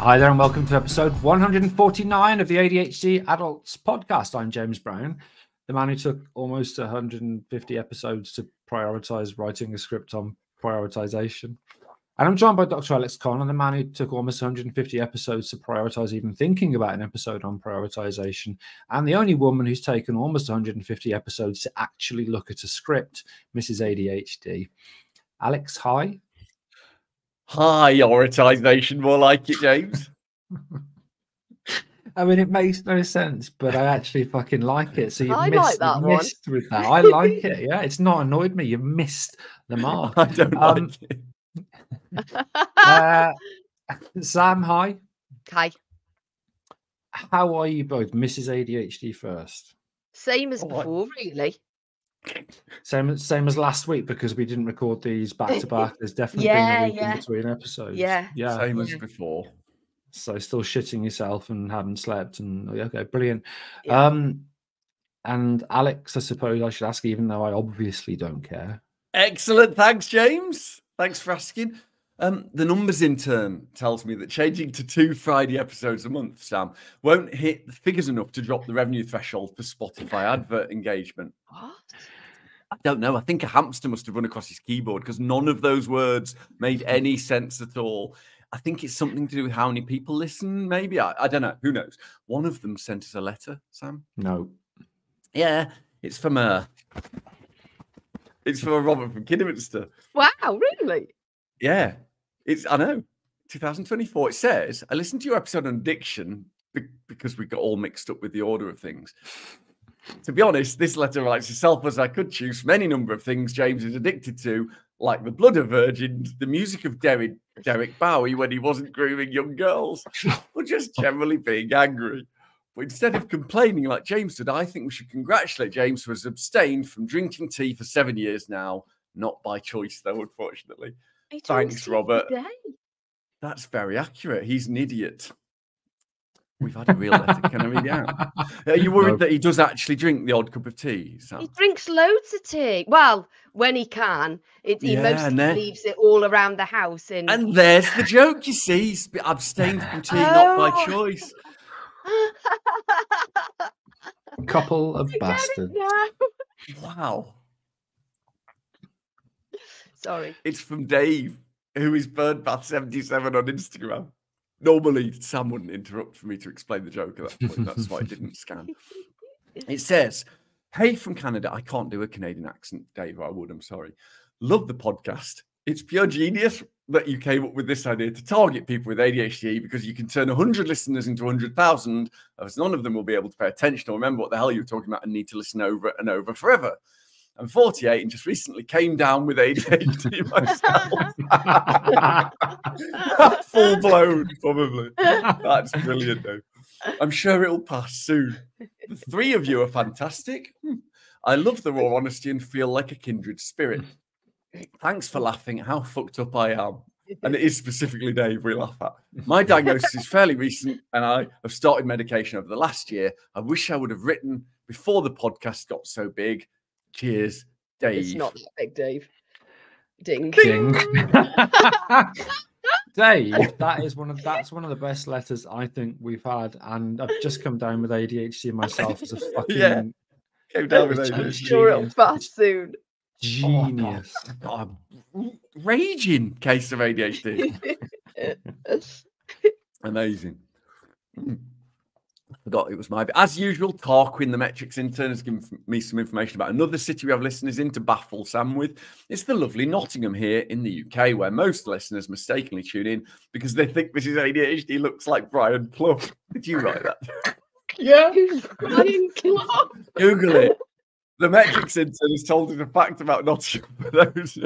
Hi there and welcome to episode 149 of the ADHD Adults podcast. I'm James Brown, the man who took almost 150 episodes to prioritise writing a script on prioritisation. And I'm joined by Dr. Alex Conn, the man who took almost 150 episodes to prioritise even thinking about an episode on prioritisation, and the only woman who's taken almost 150 episodes to actually look at a script, Mrs. ADHD. Alex, hi. Prioritization, more like it, James. I mean, it makes no sense, but I actually fucking like it. So you missed with that. I like it. Yeah, it's not annoyed me. You missed the mark. I don't like it. Sam, hi. Hi. How are you both? Mrs. ADHD first. Same as before, really. Same as last week, because we didn't record these back to back. There's definitely been a week in between episodes. Yeah. Same as before. So still shitting yourself and haven't slept, and okay, brilliant. Yeah. And Alex, I suppose I should ask, even though I obviously don't care. Excellent. Thanks, James. Thanks for asking. The numbers intern tells me that changing to 2 Friday episodes a month, Sam, won't hit the figures enough to drop the revenue threshold for Spotify advert engagement. What? I don't know. I think a hamster must have run across his keyboard because none of those words made any sense at all. I think it's something to do with how many people listen, maybe. I don't know. Who knows? One of them sent us a letter, Sam. No. Yeah, it's from a Robert from Kidderminster. Wow, really? Yeah, I know. 2024. It says, I listened to your episode on addiction because we got all mixed up with the order of things. To be honest, this letter writes itself as I could choose from any number of things James is addicted to, like the blood of virgins, the music of Derek Bowie when he wasn't grooming young girls, or just generally being angry. But instead of complaining like James did, I think we should congratulate James who has abstained from drinking tea for 7 years now. Not by choice, though, unfortunately. Thanks, Robert. That's very accurate. He's an idiot. We've had a real letter. Can I read it out? Are you worried that he does actually drink the odd cup of tea? Sam? He drinks loads of tea. Well, when he can. He mostly leaves it all around the house. And there's the joke, you see. He's abstained from tea, not by choice. Couple of bastards. Wow. Sorry. It's from Dave, who is birdbath77 on Instagram. Normally, Sam wouldn't interrupt for me to explain the joke at that point. That's why I didn't scan. It says, hey, from Canada. I can't do a Canadian accent, Dave. I would. I'm sorry. Love the podcast. It's pure genius that you came up with this idea to target people with ADHD because you can turn 100 listeners into 100,000, as none of them will be able to pay attention or remember what the hell you were talking about and need to listen over and over forever. I'm 48 and just recently came down with ADHD myself. Full blown, probably. That's brilliant, though. I'm sure it'll pass soon. The 3 of you are fantastic. I love the raw honesty and feel like a kindred spirit. Thanks for laughing at how fucked up I am. And it is specifically Dave we laugh at. My diagnosis is fairly recent and I have started medication over the last year. I wish I would have written before the podcast got so big. Cheers, Dave. It's not that big, Dave. Ding. Ding. Dave, that's one of the best letters I think we've had, and I've just come down with ADHD myself as a fucking came down with ADHD. I'm sure it'll pass soon. Genius. Raging case of ADHD. Amazing. I forgot it was as usual. Tarquin, the Metrics Intern, has given me some information about another city we have listeners in to baffle Sam with. It's the lovely Nottingham here in the UK, where most listeners mistakenly tune in because they think Mrs. ADHD looks like Brian Clough. Did you write that? Yeah. Brian Clough. Google it. The Metrics Intern has told us a fact about Nottingham. For those,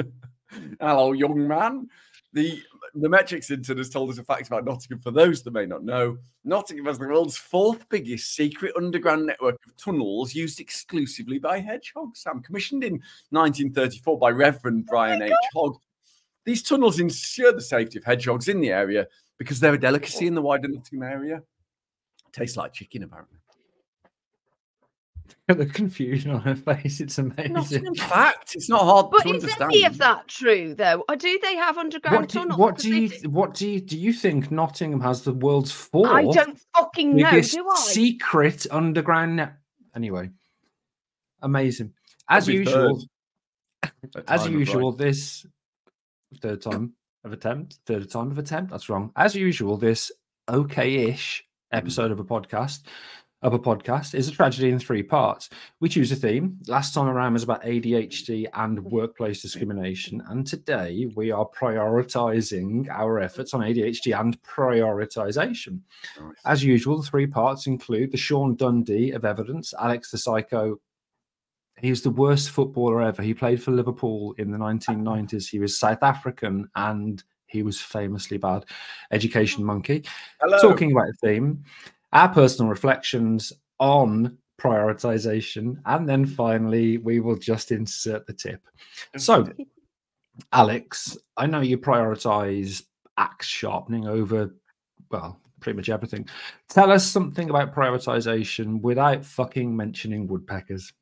hello, young man. The Metrics Intern has told us a fact about Nottingham. For those that may not know, Nottingham has the world's 4th biggest secret underground network of tunnels used exclusively by hedgehogs. Sam, commissioned in 1934 by Reverend Brian H. Hogg. These tunnels ensure the safety of hedgehogs in the area because they're a delicacy in the wider Nottingham area. Tastes like chicken, apparently. The confusion on her face, it's amazing. Not in fact, it's not hard But to is understand. any of that true, though? Or do they have underground tunnels? Do you think Nottingham has the world's fourth I don't fucking know, biggest do I? secret underground net? Anyway, amazing. As usual, this third time of attempt. That's wrong. As usual, this okay-ish episode of a podcast is a tragedy in 3 parts. We choose a theme. Last time around was about ADHD and workplace discrimination, and today we are prioritizing our efforts on ADHD and prioritization. Nice. As usual, the 3 parts include the Sean Dundee of evidence. Alex the Psycho, he was the worst footballer ever. He played for Liverpool in the 1990s. He was South African and he was famously bad. Education Monkey. Hello. Talking about the theme, our personal reflections on prioritization, and then finally we will just insert the tip. So, Alex, I know you prioritize axe sharpening over, well, pretty much everything. Tell us something about prioritization without fucking mentioning woodpeckers.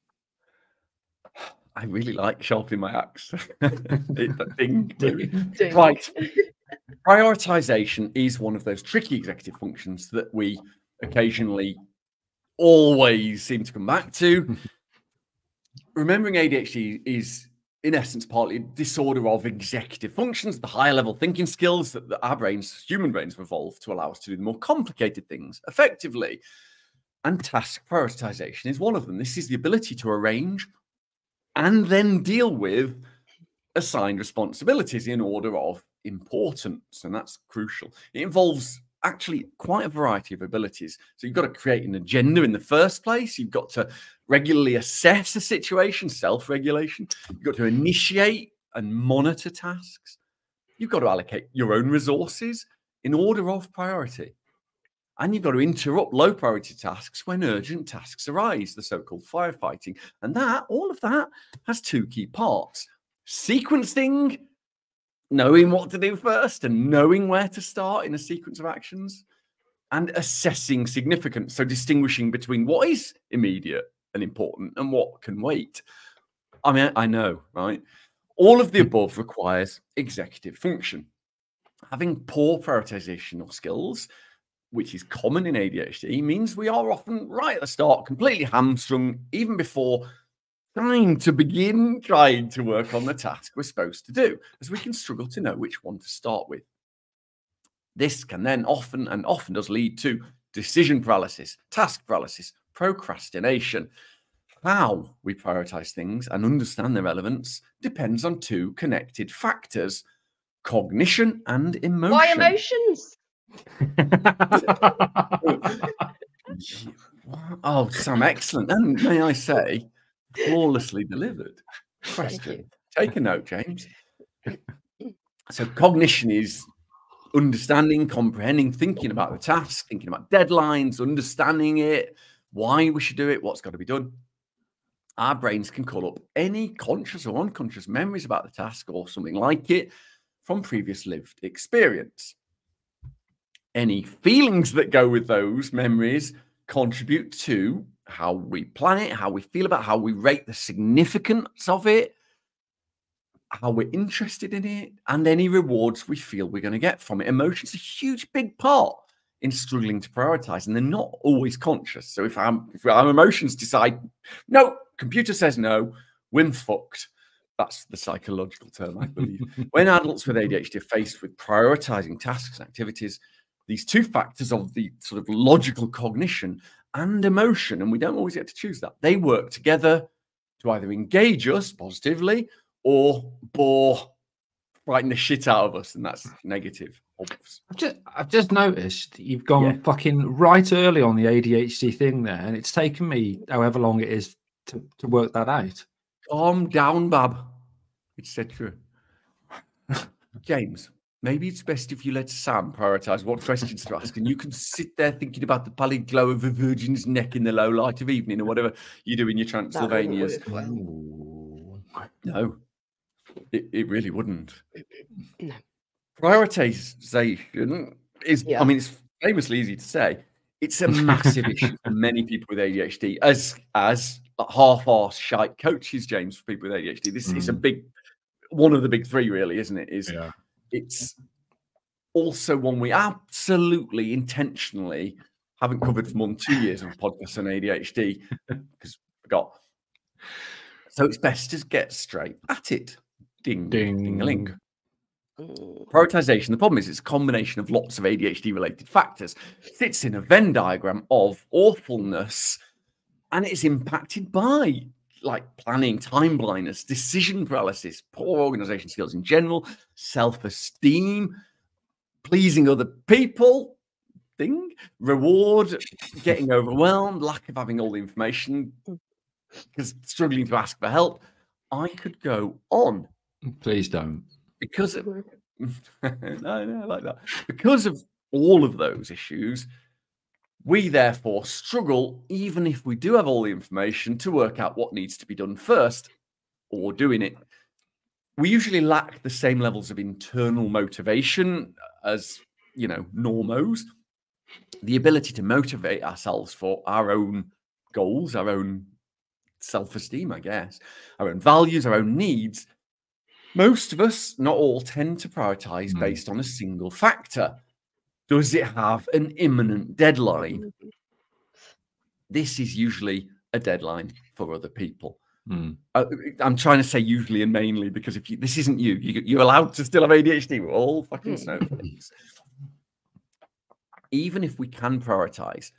I really like sharpening my axe. Right. Prioritization is one of those tricky executive functions that we occasionally always seem to come back to. Remembering ADHD is, in essence, partly a disorder of executive functions, the higher level thinking skills that our brains, human brains, have evolved to allow us to do the more complicated things effectively. And task prioritization is one of them. This is the ability to arrange and then deal with assigned responsibilities in order of importance, and that's crucial. It involves actually quite a variety of abilities. So you've got to create an agenda in the first place. You've got to regularly assess the situation, self-regulation. You've got to initiate and monitor tasks. You've got to allocate your own resources in order of priority. And you've got to interrupt low priority tasks when urgent tasks arise, the so-called firefighting. And all of that has 2 key parts. Sequencing, knowing what to do first and knowing where to start in a sequence of actions, and assessing significance. So distinguishing between what is immediate and important and what can wait. I mean, I know, right? All of the above requires executive function. Having poor prioritizational skills, which is common in ADHD, means we are often right at the start, completely hamstrung, even before trying to work on the task we're supposed to do, as we can struggle to know which one to start with. This can then often does lead to decision paralysis, task paralysis, procrastination. How we prioritize things and understand their relevance depends on 2 connected factors: cognition and emotion. Why emotions? Oh, Sam, excellent. And may I say, flawlessly delivered. Question. Take a note, James. So cognition is understanding, comprehending, thinking about the task, thinking about deadlines, understanding it, why we should do it, what's got to be done. Our brains can call up any conscious or unconscious memories about the task or something like it from previous lived experience. Any feelings that go with those memories contribute to how we plan it, how we feel about it, how we rate the significance of it, how we're interested in it, and any rewards we feel we're going to get from it. Emotions are a huge, big part in struggling to prioritize, and they're not always conscious. So if our emotions decide, no, computer says no, we're fucked. That's the psychological term, I believe. When adults with ADHD are faced with prioritizing tasks and activities, these 2 factors of the sort of logical cognition and emotion, and we don't always get to choose that, they work together to either engage us positively or bore, frighten the shit out of us, and that's negative. I've just noticed that you've gone fucking right early on the ADHD thing there, and it's taken me however long it is to work that out. Calm down, Bab. It's said true. James, maybe it's best if you let Sam prioritize what questions to ask, and you can sit there thinking about the pallid glow of a virgin's neck in the low light of evening, or whatever you do in your Transylvanias. No, it really wouldn't. No. Prioritization is, I mean, it's famously easy to say. It's a massive issue for many people with ADHD, as half-arse shite coaches, James, for people with ADHD. This is one of the big three, really, isn't it? It's also one we absolutely intentionally haven't covered for more than 2 years of podcasts on ADHD because I forgot. So it's best to get straight at it. Ding, ding, ding-a-ling. Prioritization. The problem is it's a combination of lots of ADHD-related factors. It sits in a Venn diagram of awfulness, and it's impacted by like planning, time blindness, decision paralysis, poor organization skills in general, self-esteem, pleasing other people, reward, getting overwhelmed, lack of having all the information, because struggling to ask for help. I could go on. Please don't. Because of no, like that. Because of all of those issues, we therefore struggle, even if we do have all the information, to work out what needs to be done first or doing it. We usually lack the same levels of internal motivation as, normos. The ability to motivate ourselves for our own goals, our own self-esteem, I guess, our own values, our own needs. Most of us, not all, tend to prioritize based on a single factor. Does it have an imminent deadline? This is usually a deadline for other people. I'm trying to say usually and mainly because if this isn't you're allowed to still have ADHD. We're all fucking snowflakes. Even if we can prioritize,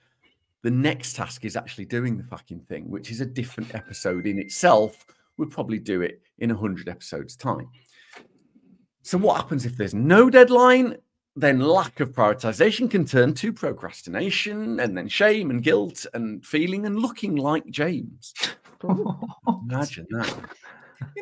the next task is actually doing the fucking thing, which is a different episode in itself. We'll probably do it in 100 episodes' time. So what happens if there's no deadline? Then lack of prioritization can turn to procrastination and then shame and guilt and feeling and looking like James. Imagine that.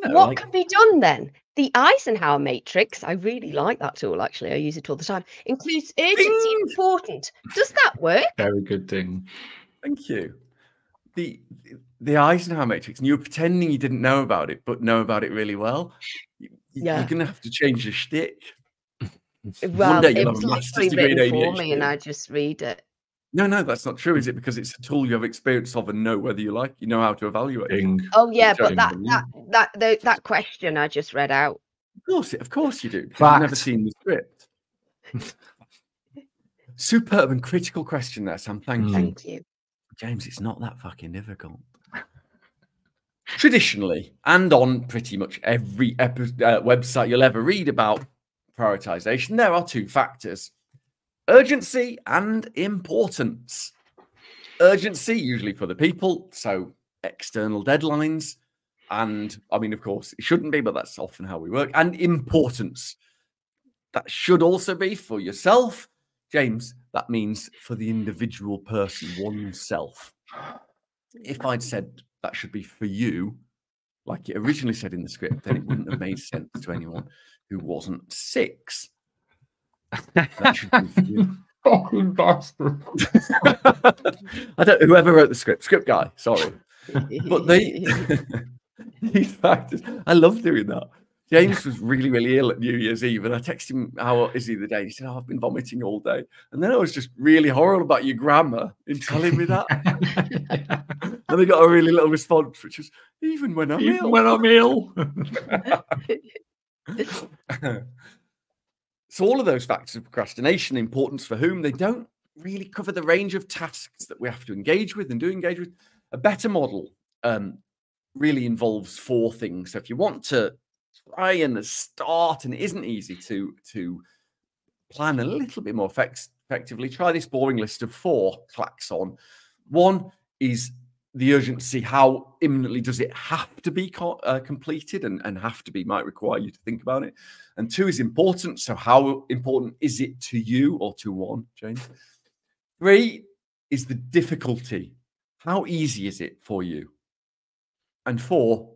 What can be done then? The Eisenhower matrix, I really like that tool, actually. I use it all the time. Includes urgency and important. Does that work? Very good thing. Thank you. The Eisenhower matrix, and you were pretending you didn't know about it, but know about it really well. You're going to have to change the shtick. Well, it was literally written for me and I just read it. No, that's not true, is it? Because it's a tool you have experience of and know whether you like, you know how to evaluate. Oh yeah, but that question I just read out. Of course you do. Because you've never seen the script. Superb and critical question there, Sam. Thank you. James, it's not that fucking difficult. Traditionally, and on pretty much every website you'll ever read about prioritization, there are two factors: urgency and importance. Urgency, usually for the people, so external deadlines. And I mean, of course, it shouldn't be, but that's often how we work. And importance. That should also be for yourself. James, that means for the individual person, oneself. If I'd said that should be for you, like it originally said in the script, then it wouldn't have made sense to anyone who wasn't 6. That should be for you. Fucking bastard. Whoever wrote the script guy, sorry. But these factors, I love doing that. James was really, really ill at New Year's Eve, and I texted him, how is he the day? He said, I've been vomiting all day. And then I was just really horrible about your grammar in telling me that. And I got a really little response, which was, even when I'm ill. So all of those factors of procrastination, importance for whom, they don't really cover the range of tasks that we have to engage with and do engage with. A better model really involves 4 things. So if you want to try and start, and it isn't easy to plan a little bit more effectively, try this boring list of 4 clacks on. 1 is the urgency. How imminently does it have to be completed, and have to be might require you to think about it. And 2 is important. So how important is it to you, or to one, James? 3 is the difficulty. How easy is it for you? And 4,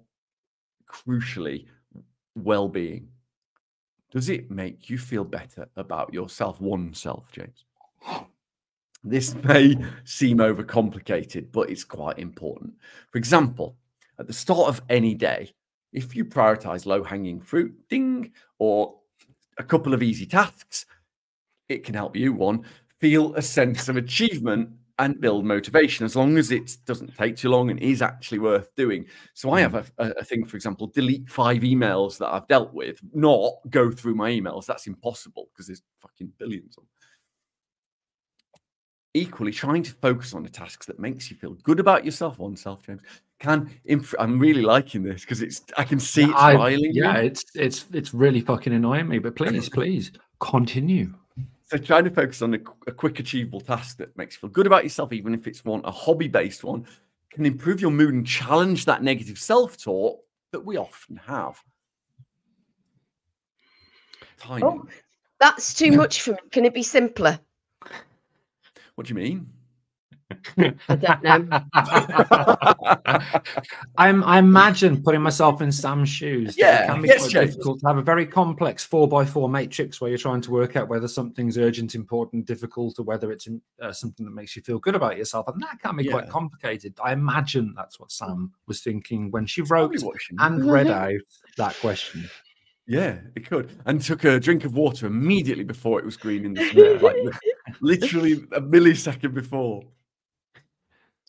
crucially, well-being. Does it make you feel better about yourself, oneself, James? This may seem overcomplicated, but it's quite important. For example, at the start of any day, if you prioritize low-hanging fruit, or a couple of easy tasks, it can help you, 1, feel a sense of achievement and build motivation, as long as it doesn't take too long and is actually worth doing. So I have a thing, for example, delete 5 emails that I've dealt with, not go through my emails. That's impossible because there's fucking billions of them. Equally, trying to focus on the tasks that makes you feel good about yourself, oneself, James, can I'm really liking this because I can see it's riling you. Yeah, it's really fucking annoying me, but please continue. So trying to focus on a quick achievable task that makes you feel good about yourself, even if it's a hobby-based one, can improve your mood and challenge that negative self-talk that we often have. Timing. Oh, that's too much for me. Can it be simpler? What do you mean? I don't know. I imagine putting myself in Sam's shoes. Yeah, it can be yes, quite James. difficult to have a very complex 4x4 matrix where you're trying to work out whether something's urgent, important, difficult, or whether it's something that makes you feel good about yourself, and that can be quite complicated. I imagine that's what Sam was thinking when she wrote and read out that question. Yeah, it could. And took a drink of water immediately before it was green in the screen, like literally a millisecond before.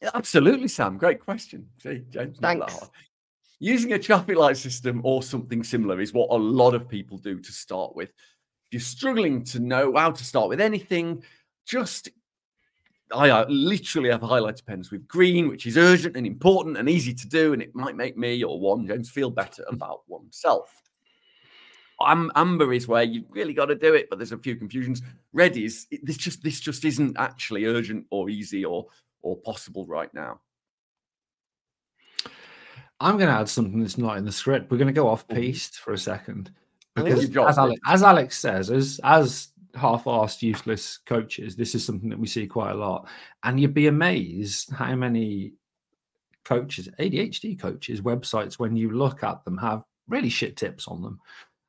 Yeah, absolutely, Sam. Great question. See, James, not that hard. Using a traffic light system or something similar is what a lot of people do to start with. If you're struggling to know how to start with anything, I literally have highlighter pens with green, which is urgent and important and easy to do, and it might make me or James feel better about oneself. Amber is where you've really got to do it, but there's a few confusions. Red is this just isn't actually urgent or easy or possible right now. I'm going to add something that's not in the script. We're going to go off piste for a second, because as Alex says, as half-arsed, useless coaches, this is something that we see quite a lot, and you'd be amazed how many coaches, ADHD coaches, websites, when you look at them, have really shit tips on them.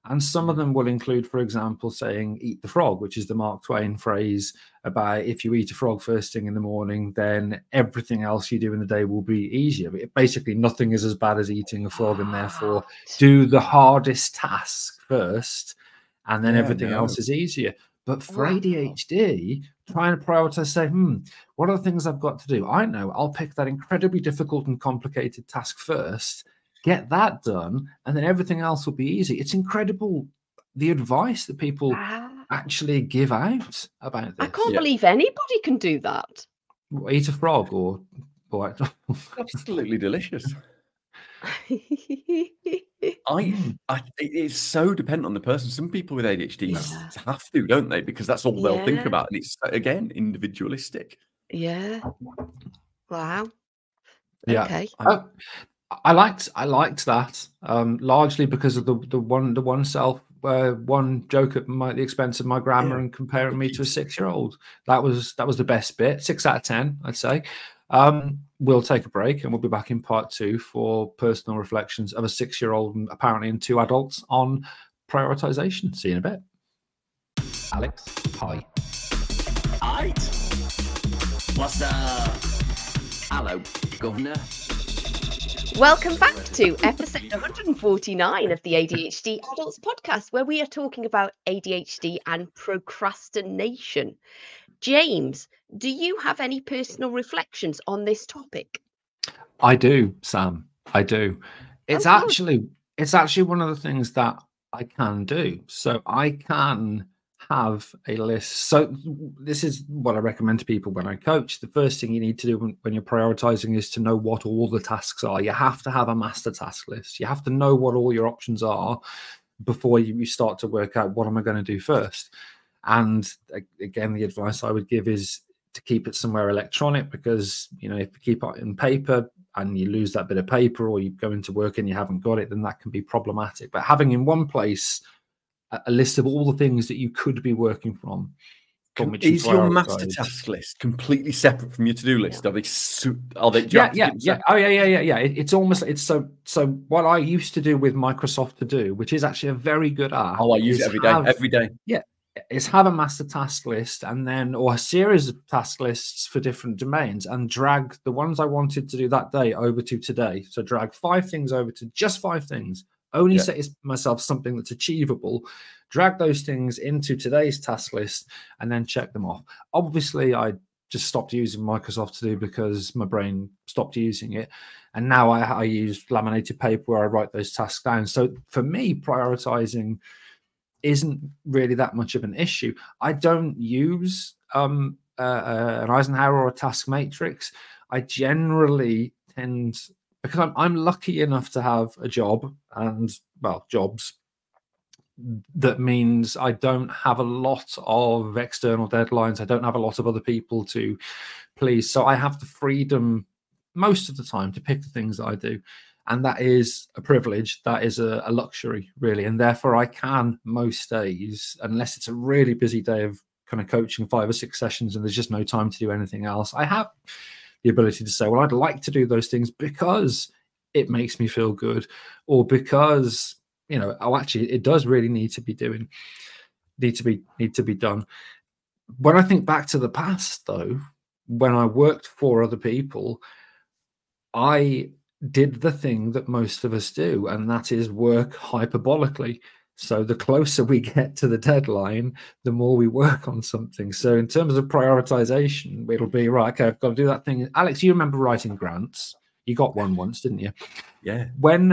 And some of them will include, for example, saying eat the frog, which is the Mark Twain phrase about if you eat a frog first thing in the morning, then everything else you do in the day will be easier. But basically, nothing is as bad as eating a frog, and therefore do the hardest task first, and then everything else is easier. But for ADHD, trying to prioritize, say, what are the things I've got to do? I know I'll pick that incredibly difficult and complicated task first, get that done, and then everything else will be easy. It's incredible the advice that people actually give out about this. I can't believe anybody can do that. Eat a frog or absolutely delicious. It's so dependent on the person. Some people with ADHD have to, don't they? Because that's all they'll think about, and it's again individualistic. Yeah. Wow. Yeah. Okay. I liked that largely because of the one self one joke at the expense of my grammar and comparing me to a 6-year-old. That was the best bit. 6 out of 10, I'd say. We'll take a break and we'll be back in part 2 for personal reflections of a 6-year-old and apparently in 2 adults on prioritization. See you in a bit. Alex, hi. Aight. What's up? Hello, Governor. Welcome back to episode 149 of the ADHD Adults podcast, where we are talking about ADHD and procrastination. James, do you have any personal reflections on this topic? I do, Sam. I do. It's actually one of the things that I can do. So I can have a list. So this is what I recommend to people when I coach. The first thing you need to do when you're prioritizing is to know what all the tasks are. You have to have a master task list. You have to know what all your options are before you start to work out what am I going to do first. And again, the advice I would give is to keep it somewhere electronic, because if you keep it in paper and you lose that bit of paper, or you go into work and you haven't got it, then that can be problematic. But having in one place a list of all the things that you could be working from which is your master task list completely separate from your to-do list? Are they yeah. Oh yeah. It's almost so what I used to do with Microsoft To Do, which is actually a very good app. I use it every day. Yeah, is have a master task list and then or a series of task lists for different domains, and drag the ones I wanted to do that day over to today. So drag 5 things over to just 5 things Only set myself something that's achievable, drag those things into today's task list, and then check them off. Obviously, I just stopped using Microsoft To Do because my brain stopped using it. And now I use laminated paper where I write those tasks down. So for me, prioritizing isn't really that much of an issue. I don't use an Eisenhower or a task matrix. I generally tend, because I'm lucky enough to have a job and, well, jobs, that means I don't have a lot of external deadlines. I don't have a lot of other people to please. So I have the freedom most of the time to pick the things that I do. And that is a privilege. That is a luxury, really. And therefore, I can most days, unless it's a really busy day of kind of coaching 5 or 6 sessions and there's just no time to do anything else, I have the ability to say, well, I'd like to do those things because it makes me feel good, or because, you know, oh, actually, it does really need to be done. When I think back to the past, though, when I worked for other people, I did the thing that most of us do, and that is work hyperbolically. So the closer we get to the deadline, the more we work on something. So in terms of prioritization, it'll be, right, okay, I've got to do that thing. Alex, you remember writing grants? You got one once, didn't you? Yeah. When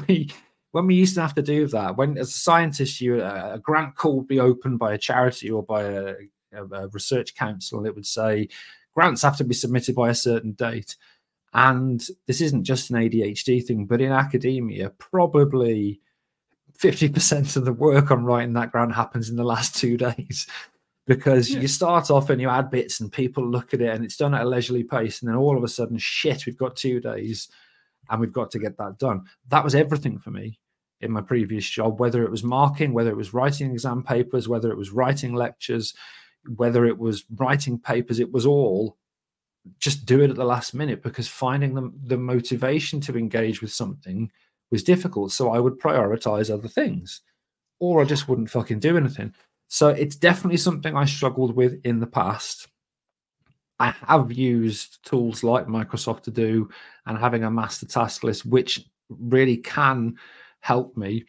we used to have to do that, when as a scientist, a grant call would be opened by a charity or by a research council, and it would say grants have to be submitted by a certain date. And this isn't just an ADHD thing, but in academia, probably 50% of the work on writing that grant happens in the last 2 days, because you start off and you add bits and people look at it and it's done at a leisurely pace. And then all of a sudden, shit, we've got 2 days and we've got to get that done. That was everything for me in my previous job, whether it was marking, whether it was writing exam papers, whether it was writing lectures, whether it was writing papers, it was all just do it at the last minute, because finding the motivation to engage with something was difficult. So I would prioritize other things, or I just wouldn't fucking do anything. So it's definitely something I struggled with in the past. I have used tools like Microsoft To Do and having a master task list, which really can help me.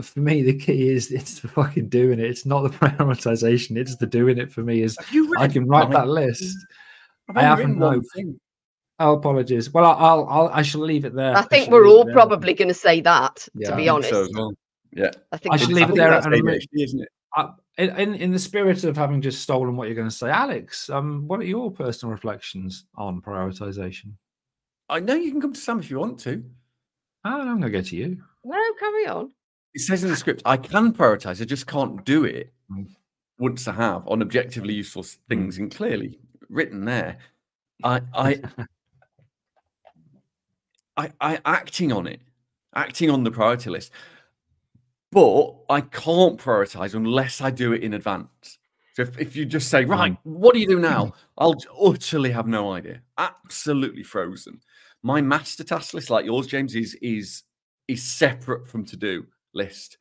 For me, the key is it's the fucking doing it. It's not the prioritization. It's the doing it. For me, is I can write that list. I haven't known. Oh, apologies. Well, I shall leave it there. I think we're all probably going to say that, to be honest. So as well. Yeah, I think I should leave it there. ADHD, isn't it? In the spirit of having just stolen what you're going to say, Alex, what are your personal reflections on prioritization? I know you can come to Sam if you want to. I'm going to go to you. No, carry on. It says in the script, I can prioritize. I just can't do it once I have on objectively useful things, and clearly written there. I acting on it, acting on the priority list, but I can't prioritize unless I do it in advance. So if you just say, right, what do you do now? I'll utterly have no idea. Absolutely frozen. My master task list, like yours, James, is separate from to-do list.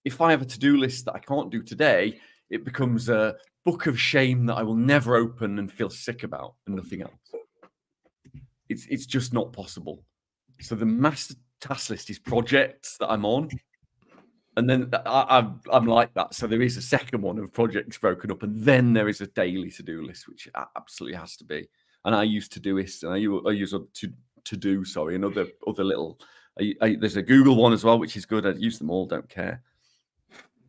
If I have a to-do list that I can't do today, it becomes a book of shame that I will never open and feel sick about, and nothing else. It's just not possible. So the master task list is projects that I'm on, and then I'm like that. So there is a second one of projects broken up, and then there is a daily to-do list, which absolutely has to be. And I use Todoist, and I use to do, sorry, and other little. There's a Google one as well, which is good. I use them all, don't care.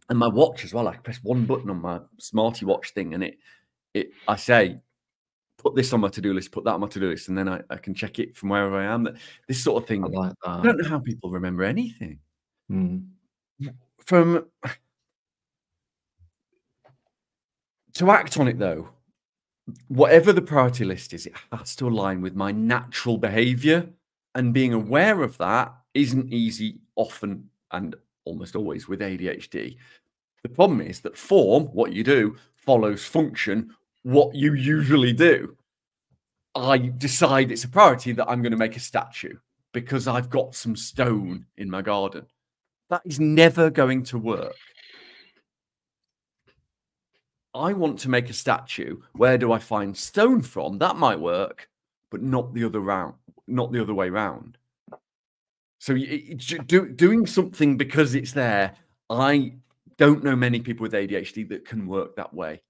And my watch as well. I press one button on my smarty watch thing, and I say, put this on my to-do list, put that on my to-do list, and then I can check it from wherever I am. This sort of thing. I like that. I don't know how people remember anything. To act on it, though, whatever the priority list is, it has to align with my natural behavior. And being aware of that isn't easy often, and almost always with ADHD. The problem is that form, what you do, follows function, what you usually do. I decide it's a priority that I'm going to make a statue because I've got some stone in my garden. That is never going to work. I want to make a statue. Where do I find stone from? That might work, but not the other way round. So doing something because it's there, I don't know many people with ADHD that can work that way.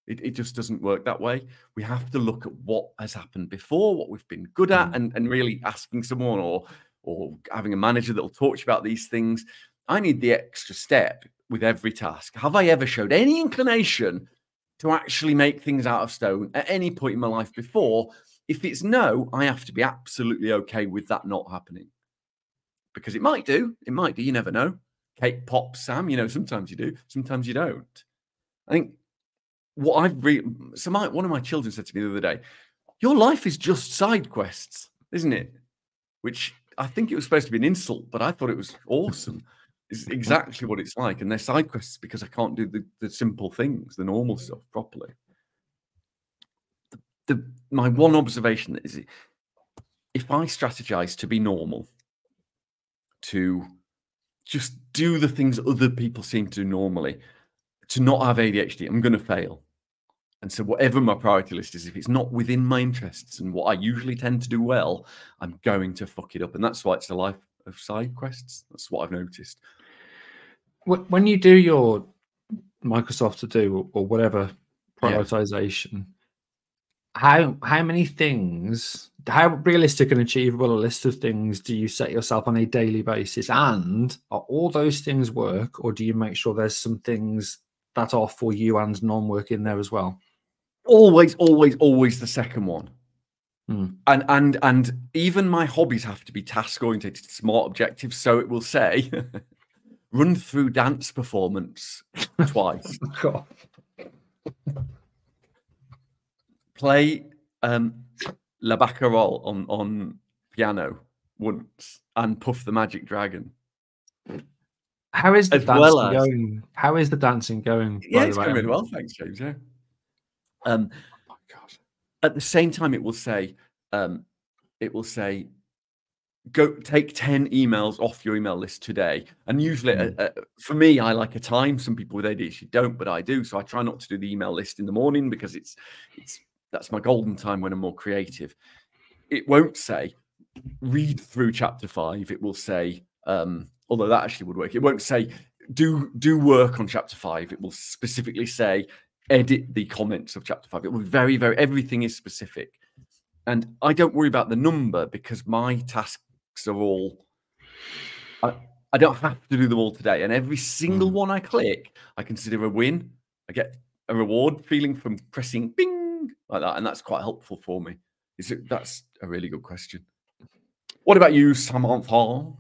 It just doesn't work that way. We have to look at what has happened before, what we've been good at, and really asking someone or having a manager that will talk to you about these things. I need the extra step with every task. Have I ever showed any inclination to actually make things out of stone at any point in my life before? If it's no, I have to be absolutely okay with that not happening. Because it might do. It might do. You never know. Cake pops, Sam. You know, sometimes you do. Sometimes you don't. I think what I've one of my children said to me the other day, your life is just side quests, isn't it? Which I think it was supposed to be an insult, but I thought it was awesome. It's exactly what it's like. And they're side quests because I can't do the simple things, the normal stuff properly. My one observation is if I strategize to be normal, to just do the things other people seem to do normally, to not have ADHD, I'm going to fail. And so whatever my priority list is, if it's not within my interests and what I usually tend to do well, I'm going to fuck it up. And that's why it's a life of side quests. That's what I've noticed. When you do your Microsoft To Do or whatever prioritization, how many things, how realistic and achievable a list of things do you set yourself on a daily basis? And are all those things work, or do you make sure there's some things that are for you and non-work in there as well? Always the second one. And even my hobbies have to be task oriented, smart objectives. So it will say, run through dance performance twice. God. Play La Baccarat on piano once and Puff the Magic Dragon. How is the dancing going? How is the dancing going? Yeah, it's going really well, thanks, James. Yeah. Oh my God. At the same time, it will say, go take 10 emails off your email list today. And usually, for me, I like a time. Some people with ADHD don't, but I do. So I try not to do the email list in the morning because that's my golden time when I'm more creative. It won't say read through chapter 5. It will say, although that actually would work. It won't say do work on chapter 5. It will specifically say edit the comments of chapter 5. It will be very, very, everything is specific. And I don't worry about the number because my tasks are all, I don't have to do them all today. And every single one I click, I consider a win. I get a reward feeling from pressing bing like that. And that's quite helpful for me. That's a really good question. What about you, Samantha?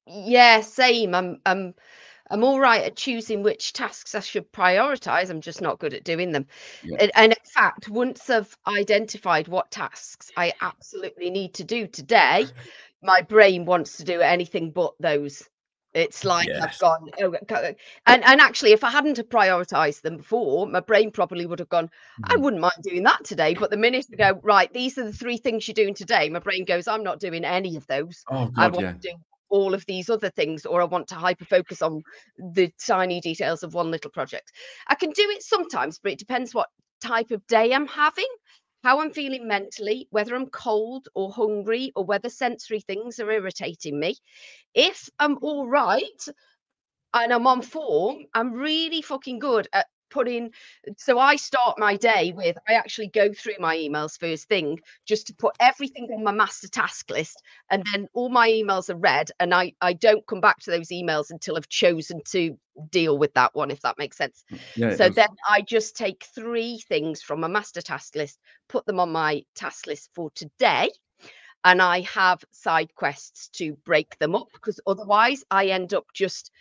Yeah, same. I'm all right at choosing which tasks I should prioritize. I'm just not good at doing them. Yeah. And in fact, once I've identified what tasks I absolutely need to do today, my brain wants to do anything but those. It's like I've gone, and actually, if I hadn't prioritized them before, my brain probably would have gone, I wouldn't mind doing that today. But the minute I go, right, these are the 3 things you're doing today, my brain goes, I'm not doing any of those. Oh, God, I want to do all of these other things, or I want to hyper focus on the tiny details of one little project. I can do it sometimes, but it depends what type of day I'm having, how I'm feeling mentally, whether I'm cold or hungry, or whether sensory things are irritating me. If I'm all right and I'm on form, I'm really fucking good at so I start my day with, I actually go through my emails first thing, just to put everything on my master task list, and then all my emails are read, and I don't come back to those emails until I've chosen to deal with that one, if that makes sense. Yeah, so then I just take 3 things from my master task list, put them on my task list for today, and I have side quests to break them up, because otherwise I end up just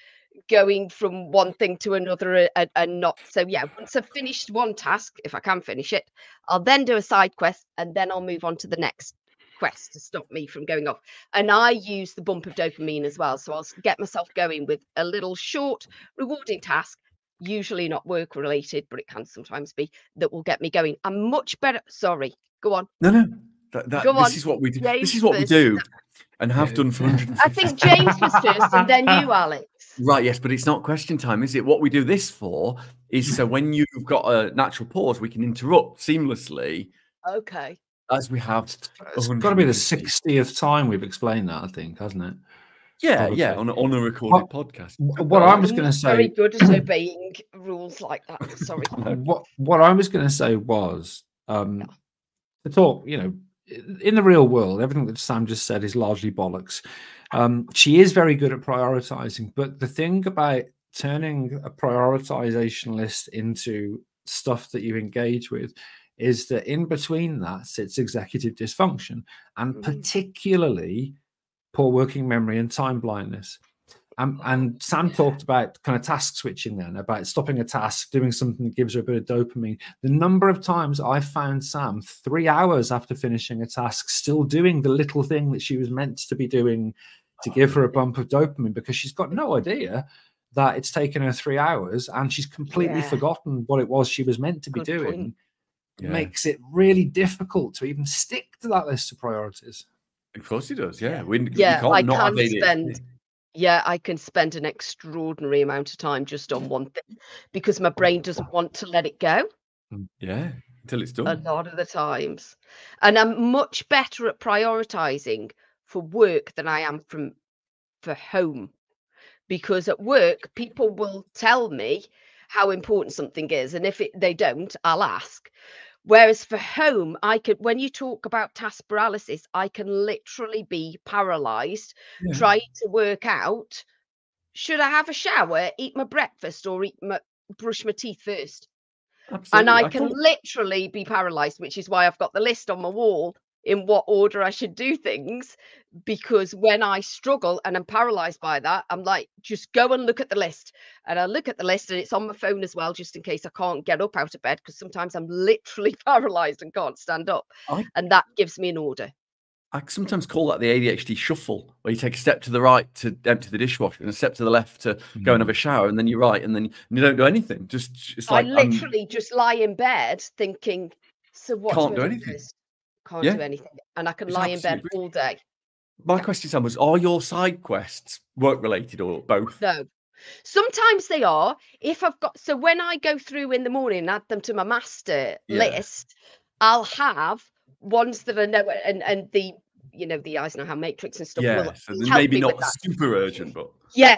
going from one thing to another and not. So yeah, once I've finished one task, if I can finish it, I'll then do a side quest, and then I'll move on to the next quest to stop me from going off. And I use the bump of dopamine as well, so I'll get myself going with a little short rewarding task, usually not work related, but it can sometimes be, that will get me going. I'm much better. Sorry, go on. No, this is what we do. James, this is what we do and have done for 150. I think James was first and then you, Alex. Right, yes, but it's not question time, is it? What we do this for is so when you've got a natural pause, we can interrupt seamlessly. Okay. as we have. It's got to be the 150. 60th time we've explained that, I think, hasn't it? Yeah, Probably. yeah, on a recorded podcast. What I was going to Very say, good at obeying rules like that. Sorry. what I was going to say was, the talk, you know, in the real world, everything that Sam just said is largely bollocks. She is very good at prioritizing, but the thing about turning a prioritization list into stuff that you engage with is that in between that sits executive dysfunction, and particularly poor working memory and time blindness. And Sam talked about kind of task switching then, about stopping a task, doing something that gives her a bit of dopamine. The number of times I found Sam 3 hours after finishing a task still doing the little thing that she was meant to be doing to give her a bump of dopamine, because she's got no idea that it's taken her 3 hours and she's completely forgotten what it was she was meant to be doing. It makes it really difficult to even stick to that list of priorities. Of course he does, yeah. I can spend an extraordinary amount of time just on one thing because my brain doesn't want to let it go. Yeah, until it's done. A lot of the times. And I'm much better at prioritizing for work than I am for home. Because at work, people will tell me how important something is. And if they don't, I'll ask. Whereas for home, when you talk about task paralysis, I can literally be paralyzed trying to work out, should I have a shower, eat my breakfast, or brush my teeth first? Absolutely. And I can literally be paralyzed, which is why I've got the list on my wall in what order I should do things, because when I struggle and I'm paralyzed by that, I'm like, just go and look at the list. And I look at the list and it's on my phone as well, just in case I can't get up out of bed, because sometimes I'm literally paralyzed and can't stand up. And that gives me an order. I sometimes call that the ADHD shuffle, where you take a step to the right to empty the dishwasher and a step to the left to go and have a shower, and then you're right, and then you don't do anything. It's like I literally just lie in bed thinking, so what? Can't do anything. Can't do anything, and I can lie in bed all day. My question, Sam, was: are your side quests work related or both? No, sometimes they are. So when I go through in the morning and add them to my master list, I'll have ones that I know, and the Eisenhower matrix and stuff will so help maybe me not with that. super urgent, but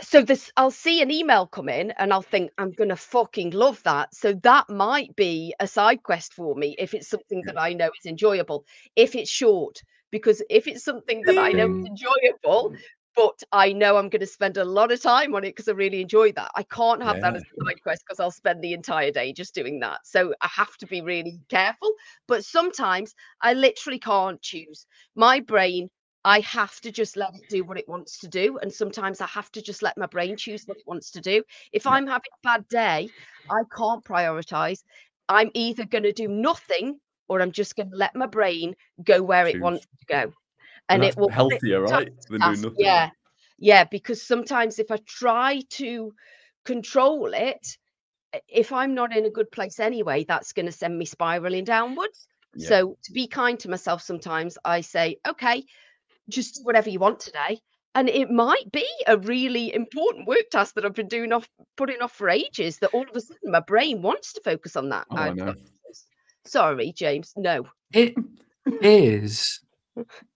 so I'll see an email come in and I'll think, I'm gonna fucking love that, so that might be a side quest for me if it's something that I know is enjoyable, if it's short, because if it's something that I know is enjoyable but I know I'm going to spend a lot of time on it because I really enjoy that, I can't have that as a side quest because I'll spend the entire day just doing that. So I have to be really careful. But sometimes I literally can't choose. My brain, I have to just let it do what it wants to do. And sometimes I have to just let my brain choose what it wants to do. If I'm having a bad day, I can't prioritize. I'm either going to do nothing or I'm just going to let my brain go where it wants to go. And it will healthier, right? Than doing nothing. Yeah, because sometimes if I try to control it, if I'm not in a good place anyway, that's going to send me spiraling downwards. So to be kind to myself, sometimes I say, okay, just do whatever you want today. And it might be a really important work task that I've been putting off for ages, that all of a sudden my brain wants to focus on that. I know. Sorry, James. No. It is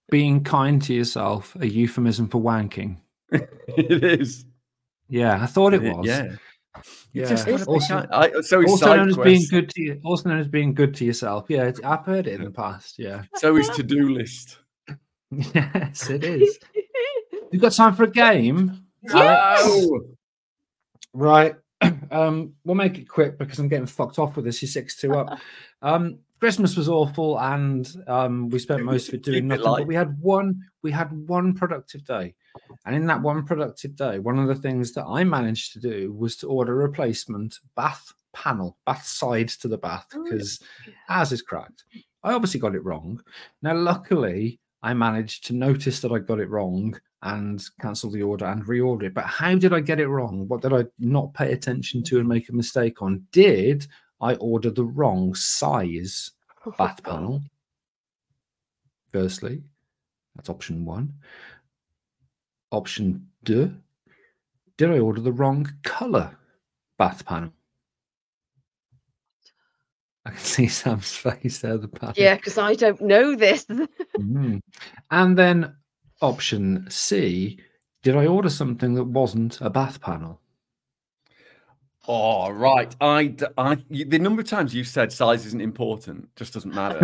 being kind to yourself a euphemism for wanking. It is. Yeah, I thought it was. Yeah. Also known as being good to yourself. Yeah, I've heard it in the past. Yeah. So is to-do list. Yes, it is. You've got time for a game? Yes. Right. We'll make it quick because I'm getting fucked off with this. You're 6-2 up. Christmas was awful, and we spent most of it doing nothing. But we had one productive day, and in that one productive day, one of the things that I managed to do was to order a replacement bath side to the bath, because ours is cracked. I obviously got it wrong. Now, luckily, I managed to notice that I got it wrong and cancel the order and reorder it. But how did I get it wrong? What did I not pay attention to and make a mistake on? Did I ordered the wrong size bath panel? Firstly, that's option one. Option two, did I order the wrong color bath panel? I can see Sam's face there. The pattern. Yeah, because I don't know this. And then option C, did I order something that wasn't a bath panel? Oh, right. The number of times you said size isn't important just doesn't matter.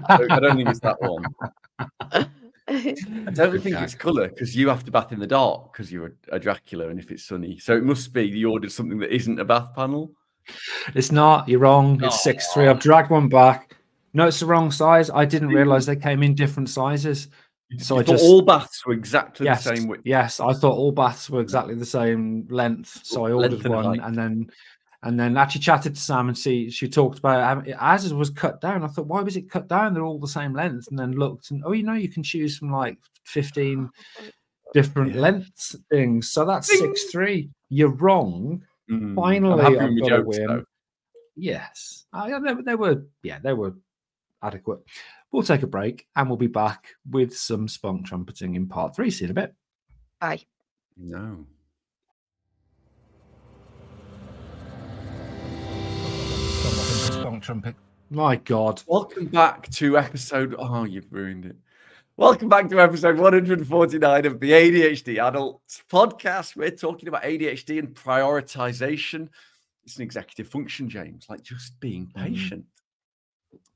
I don't think it's that one. I don't think it's colour because you have to bath in the dark because you're a Dracula and if it's sunny. So it must be you ordered something that isn't a bath panel. It's not. You're wrong. It's 6'3". I've dragged one back. No, it's the wrong size. I didn't realise they came in different sizes. So I I just all baths were exactly the same width. Yes, I thought all baths were exactly the same length. So I ordered one and then actually chatted to Sam and she talked about it as it was cut down. I thought, why was it cut down? They're all the same length. And then looked and you can choose from like 15 different lengths things. So that's 6'3". You're wrong. Finally, I've got a win. Though. Yes, they were adequate. We'll take a break and we'll be back with some spunk trumpeting in part 3. See you in a bit. Bye. No. Spunk trumpet. My God. Welcome back to episode. Oh, you've ruined it. Welcome back to episode 149 of the ADHD Adults podcast. We're talking about ADHD and prioritisation. It's an executive function, James, like just being patient.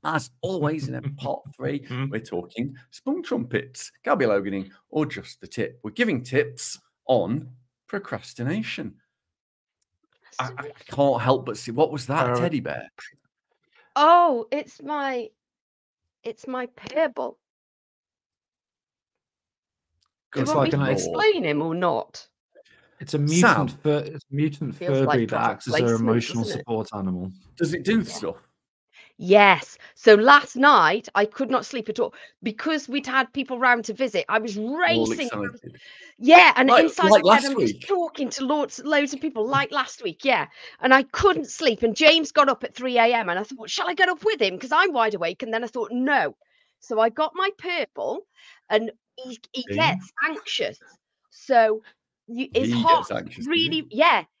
As always, in part 3, we're talking spunk trumpets, gabiloganing, or just the tip. We're giving tips on procrastination. I can't help but see. What was that, a teddy bear? Oh, it's my pebble. Do you want me to explain him or not? It's a mutant Furby that acts as their emotional support animal. Does it do stuff? Yes. So last night I could not sleep at all because we'd had people round to visit. I was racing. Yeah, and inside the bed I'm just talking to loads of people like last week. Yeah, and I couldn't sleep. And James got up at 3 a.m. and I thought, shall I get up with him? Because I'm wide awake. And then I thought, no. So I got my purple, and he gets anxious. So his heart really,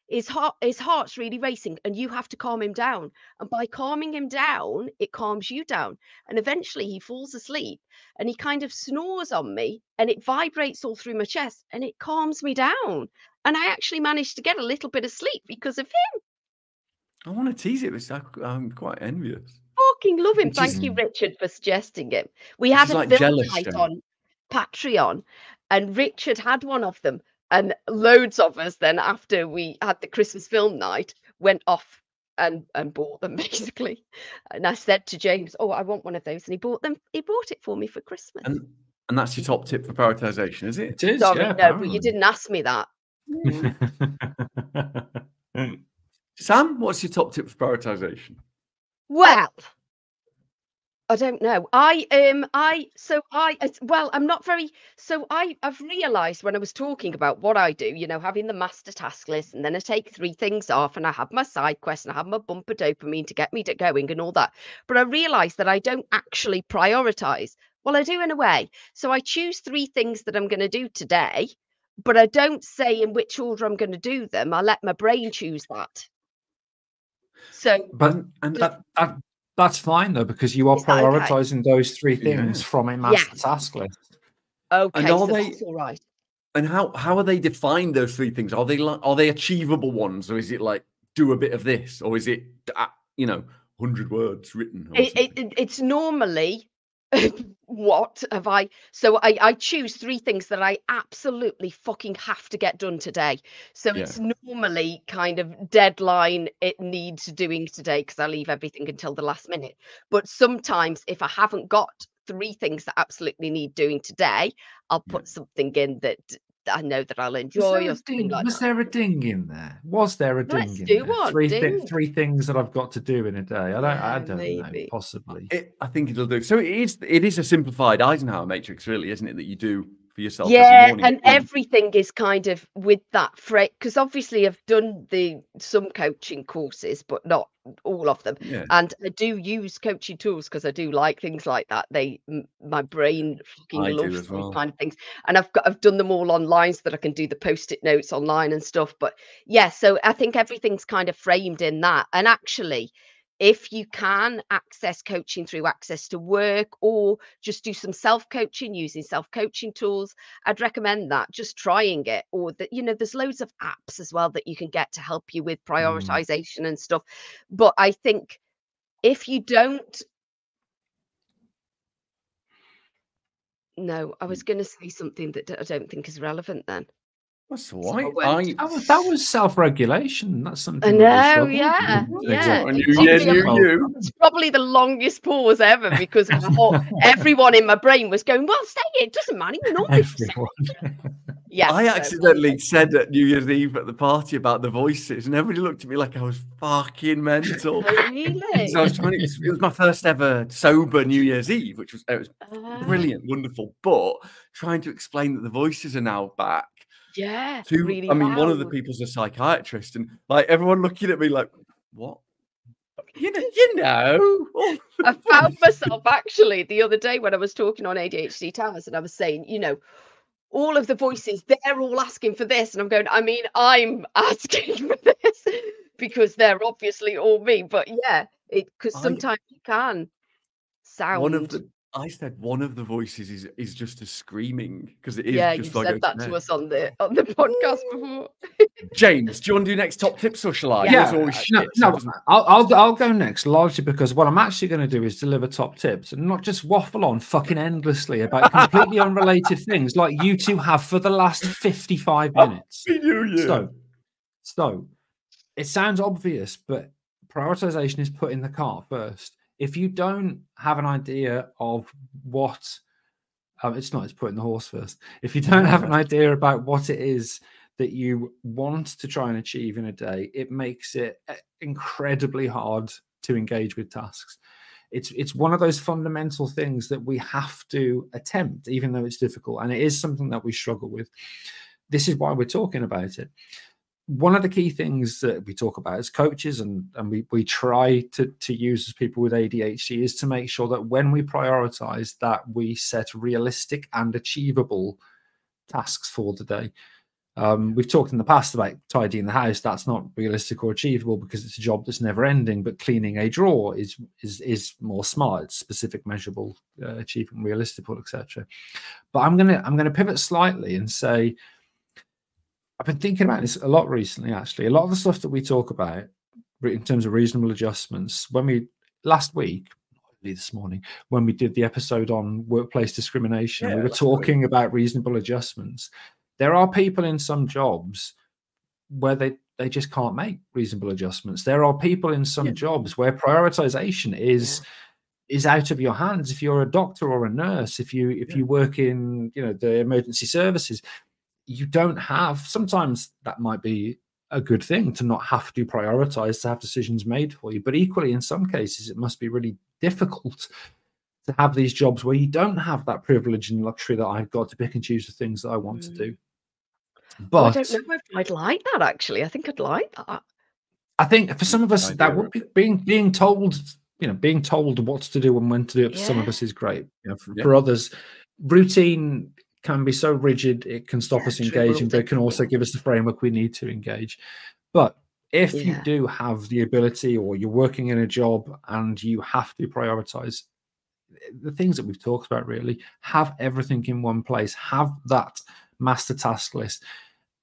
his heart's really racing, and you have to calm him down. And by calming him down, it calms you down. And eventually he falls asleep and he kind of snores on me and it vibrates all through my chest and it calms me down. And I actually managed to get a little bit of sleep because of him. I want to tease it, but I'm quite envious. Fucking love him. Thank you, Richard, for suggesting him. We had a film night on Patreon and Richard had one of them. And loads of us then, after we had the Christmas film night, went off and bought them, basically. And I said to James, oh, I want one of those. And he bought them. He bought it for me for Christmas. And that's your top tip for prioritisation, is it? It is, sorry, no, but you didn't ask me that. Sam, what's your top tip for prioritisation? Well, I don't know. I'm not very. So I've realised when I was talking about what I do, having the master task list, and then I take 3 things off, and I have my side quest, and I have my bumper dopamine to get me going, and all that. But I realised that I don't actually prioritise. Well, I do in a way. So I choose 3 things that I'm going to do today, but I don't say in which order I'm going to do them. I let my brain choose that. So, that's fine though, because you are prioritizing those 3 things from a master task list. Okay, and that's all right. And how are they defined, those 3 things? Are they achievable ones, or is it like do a bit of this, or is it 100 words written? It's normally what have I? So I choose 3 things that I absolutely fucking have to get done today. So it's normally kind of deadline, it needs doing today because I leave everything until the last minute. But sometimes if I haven't got 3 things that absolutely need doing today, I'll put something in that I know that I'll enjoy. Was there a ding in there? Was there a ding in there? 3 things that I've got to do in a day. I don't know. Possibly. I think it'll do. So it is a simplified Eisenhower matrix, really, isn't it? That you do for yourself. Yeah, every morning. And everything is kind of with that phrase, because obviously I've done some coaching courses, but not all of them. Yeah. And I do use coaching tools because I do like things like that. My brain fucking loves those kind of things. And I've done them all online so that I can do the post-it notes online and stuff. But yeah, so I think everything's kind of framed in that. And actually, if you can access coaching through Access to Work, or just do some self-coaching using self-coaching tools, I'd recommend that, just trying it. Or that, you know, there's loads of apps as well that you can get to help you with prioritization and stuff. But I think if you don't, no, I was going to say something that I don't think is relevant then. That's all So I right. won't. That was self-regulation. That's something. I that know, we yeah, struggle with. yeah. New It's year, probably, new you. it's probably the longest pause ever, because everyone in my brain was going, well, say it doesn't matter. You normally say it. Yeah. I accidentally said at New Year's Eve at the party about the voices, and everybody looked at me like I was fucking mental. Oh, really? So I was trying to, it was my first ever sober New Year's Eve, which was, it was brilliant, wonderful. But trying to explain that the voices are now back. Yeah, To, really I mean, one of the loud. people's a psychiatrist, and like everyone looking at me like, what? You know. I found myself actually the other day when I was talking on ADHD Towers, and I was saying, you know, all of the voices, they're all asking for this. And I'm going, I mean, I'm asking for this because they're obviously all me. But yeah, because sometimes you can sound. I said one of the voices is just a screaming, because it is Yeah, just you like said that to us on the podcast before. James, do you want to do next top tips, or shall I? Yeah, I'll go next, largely because what I'm actually going to do is deliver top tips and not just waffle on fucking endlessly about completely unrelated things like you two have for the last 55 minutes. So it sounds obvious, but prioritization is putting the cart first. If you don't have an idea of what, it's putting the horse first. If you don't have an idea about what it is that you want to try and achieve in a day, it makes it incredibly hard to engage with tasks. It's one of those fundamental things that we have to attempt, even though it's difficult, and it is something that we struggle with. This is why we're talking about it. One of the key things that we talk about as coaches, and we try to use as people with ADHD, is to make sure that when we prioritize, that we set realistic and achievable tasks for the day. We've talked in the past about tidying the house. That's not realistic or achievable because it's a job that's never ending. But cleaning a drawer is more smart. It's specific, measurable, achievable, realistic, etc. But I'm gonna pivot slightly and say, I've been thinking about this a lot recently, actually. A lot of the stuff that we talk about in terms of reasonable adjustments, last week, this morning, when we did the episode on workplace discrimination, we were talking about reasonable adjustments. There are people in some jobs where they just can't make reasonable adjustments. There are people in some jobs where prioritization is out of your hands. If you're a doctor or a nurse, if you work in the emergency services, you don't have, sometimes that might be a good thing to not have to prioritize, to have decisions made for you. But equally, in some cases, it must be really difficult to have these jobs where you don't have that privilege and luxury that I've got to pick and choose the things that I want to do. But I don't know if I'd like that, actually. I think I'd like that. I think for some of us, that would be being told, being told what to do and when to do it. For some of us is great. For others, routine can be so rigid it can stop us engaging, but it can also give us the framework we need to engage. But if you do have the ability, or you're working in a job and you have to prioritize, the things that we've talked about, really, have everything in one place, have that master task list.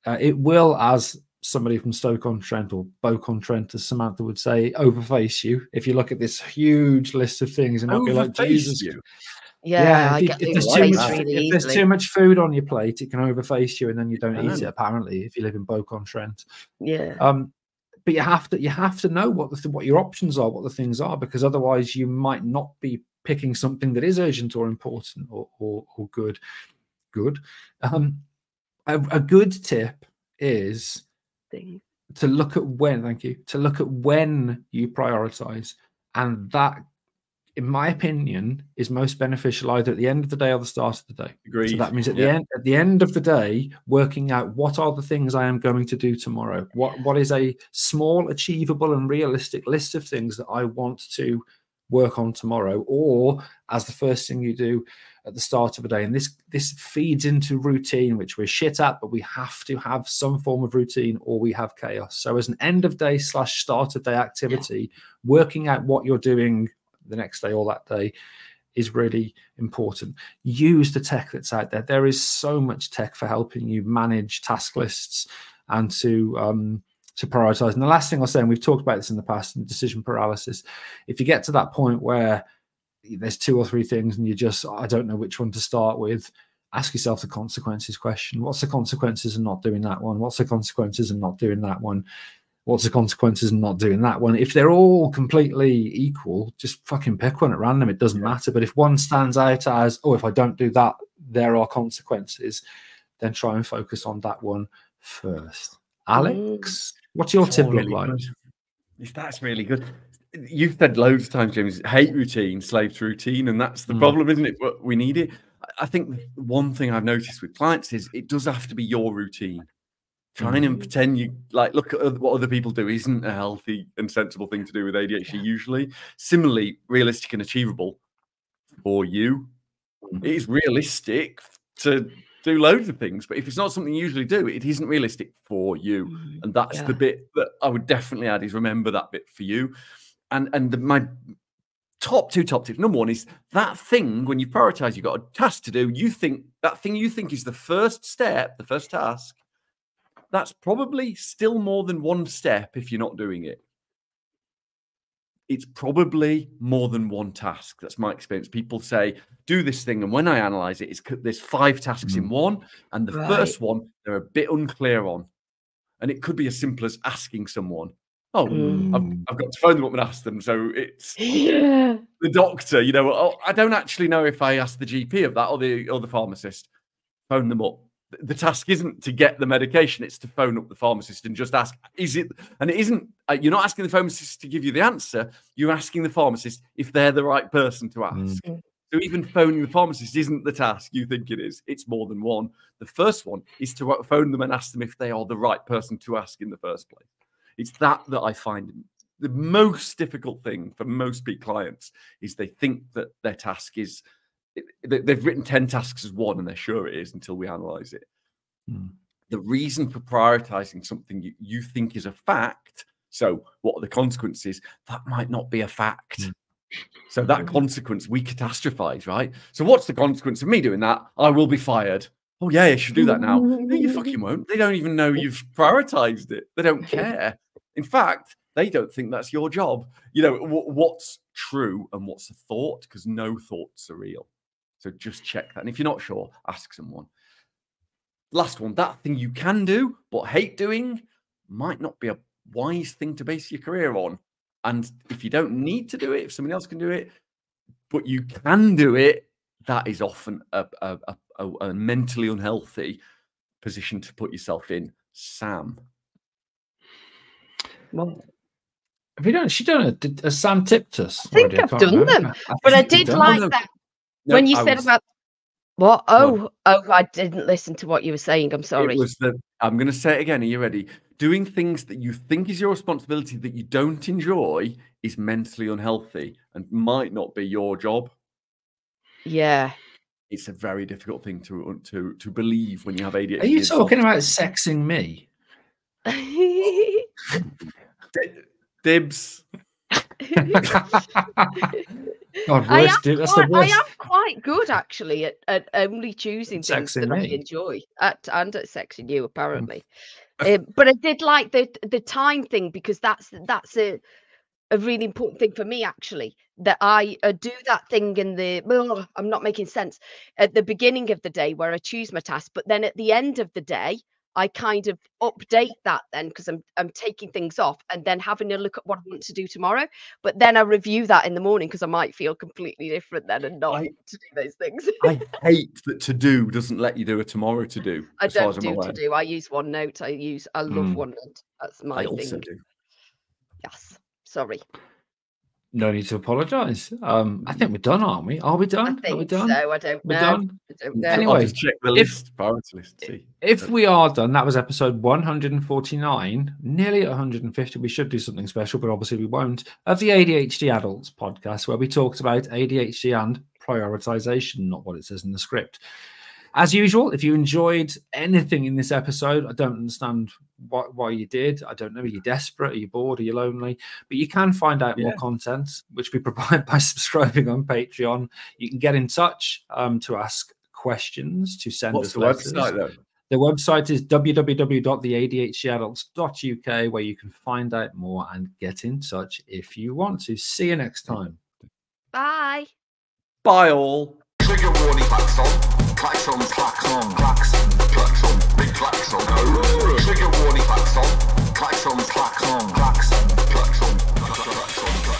It will, as somebody from Stoke-on-Trent, or Boke-on-Trent, as Samantha would say, overface you. If you look at this huge list of things, and not be like, Jesus. If there's too much food on your plate, it can overface you, and then you don't eat it, apparently, if you live in Boke-on-Trent. But you have to know what your options are, what the things are, because otherwise you might not be picking something that is urgent or important or good. A good tip is to look at when you prioritize, and that, in my opinion, is most beneficial either at the end of the day or the start of the day. Agreed. So that means at the end of the day, working out what are the things I am going to do tomorrow. What is a small, achievable, and realistic list of things that I want to work on tomorrow, or as the first thing you do at the start of a day. And this feeds into routine, which we're shit at, but we have to have some form of routine or we have chaos. So as an end of day / start of day activity, working out what you're doing the next day or that day is really important. Use the tech that's out there. There is so much tech for helping you manage task lists and to prioritize. And the last thing I'll say, and we've talked about this in the past, in decision paralysis, if you get to that point where there's 2 or 3 things and I don't know which one to start with, ask yourself the consequences question. What's the consequences of not doing that one? What's the consequences of not doing that one? What's the consequences of not doing that one? If they're all completely equal, just fucking pick one at random. It doesn't matter. But if one stands out as, oh, if I don't do that, there are consequences, then try and focus on that one first. Alex, what's your tip look like? That's really good. You've said loads of times, James, hate routine, slave to routine, and that's the problem, isn't it? But we need it. I think one thing I've noticed with clients is it does have to be your routine. Trying and pretend you look at what other people do isn't a healthy and sensible thing to do with ADHD usually. Similarly, realistic and achievable for you. It is realistic to do loads of things, but if it's not something you usually do, it isn't realistic for you. And that's the bit that I would definitely add, is remember that bit for you. And my top 2 top tips. Number 1 is that thing, when you prioritize, you've got a task to do, you think that thing you think is the first step, the first task, that's probably still more than 1 step if you're not doing it. It's probably more than 1 task. That's my experience. People say, do this thing. And when I analyze it, there's 5 tasks in one. And the first one, they're a bit unclear on. And it could be as simple as asking someone, oh, I've got to phone them up and ask them. So it's the doctor, oh, I don't actually know if I ask the GP of that or the pharmacist. Phone them up. The task isn't to get the medication, it's to phone up the pharmacist and just ask, is it? And it isn't, you're not asking the pharmacist to give you the answer, you're asking the pharmacist if they're the right person to ask. So even phoning the pharmacist isn't the task you think it is, it's more than 1. The first one is to phone them and ask them if they are the right person to ask in the first place. It's that I find the most difficult thing for most big clients, is they think that their task is, they've written 10 tasks as 1 and they're sure it is until we analyze it. The reason for prioritizing something you think is a fact, so what are the consequences? That might not be a fact. So that consequence, we catastrophize, right? So what's the consequence of me doing that? I will be fired. Oh yeah, you should do that now. No, you fucking won't. They don't even know you've prioritized it. They don't care. In fact, they don't think that's your job. What's true and what's a thought, because no thoughts are real. So just check that. And if you're not sure, ask someone. Last one, that thing you can do but hate doing might not be a wise thing to base your career on. And if you don't need to do it, if someone else can do it, but you can do it, that is often a mentally unhealthy position to put yourself in. Sam. Well, have you done? Has Sam tipped us? I think I've done them, but I did like that when you said about what? I didn't listen to what you were saying. I'm sorry. It was I'm going to say it again. Are you ready? Doing things that you think is your responsibility that you don't enjoy is mentally unhealthy and might not be your job. Yeah. It's a very difficult thing to believe when you have ADHD. Are you talking about sexing me? Dibs. God, I am quite good actually at only choosing things that I enjoy and at sexing you apparently. But I did like the time thing, because that's a really important thing for me actually, that I do that thing in I'm not making sense, at the beginning of the day where I choose my task, but then at the end of the day I kind of update that then, because I'm taking things off and then having a look at what I want to do tomorrow. But then I review that in the morning, because I might feel completely different then and not to do those things. I hate that to do doesn't let you do a tomorrow to do. I don't do to do. I use OneNote. I love OneNote. That's my thing. I also do. Yes. Sorry. No need to apologise. I think we're done, aren't we? Are we done? I Are we think done? so. I don't We're know. done? I don't know. Anyway, I'll just check the list, priority list. See. If we are done, that was episode 149, nearly 150. We should do something special, but obviously we won't, of the ADHD Adults podcast, where we talked about ADHD and prioritisation, not what it says in the script. As usual, if you enjoyed anything in this episode, I don't understand why you did. I don't know. Are you desperate? Are you bored? Are you lonely? But you can find out more content, which we provide by subscribing on Patreon. You can get in touch to ask questions, to send us letters. What's the website, though? The website is www.theadhdadults.uk, where you can find out more and get in touch if you want to. See you next time. Bye. Bye all. Trigger warning, klaxon, klaxon, klaxon, klaxon, klaxon, big klaxon. Trigger warning, klaxon, klaxon, klaxon, klaxon, klaxon, klaxon.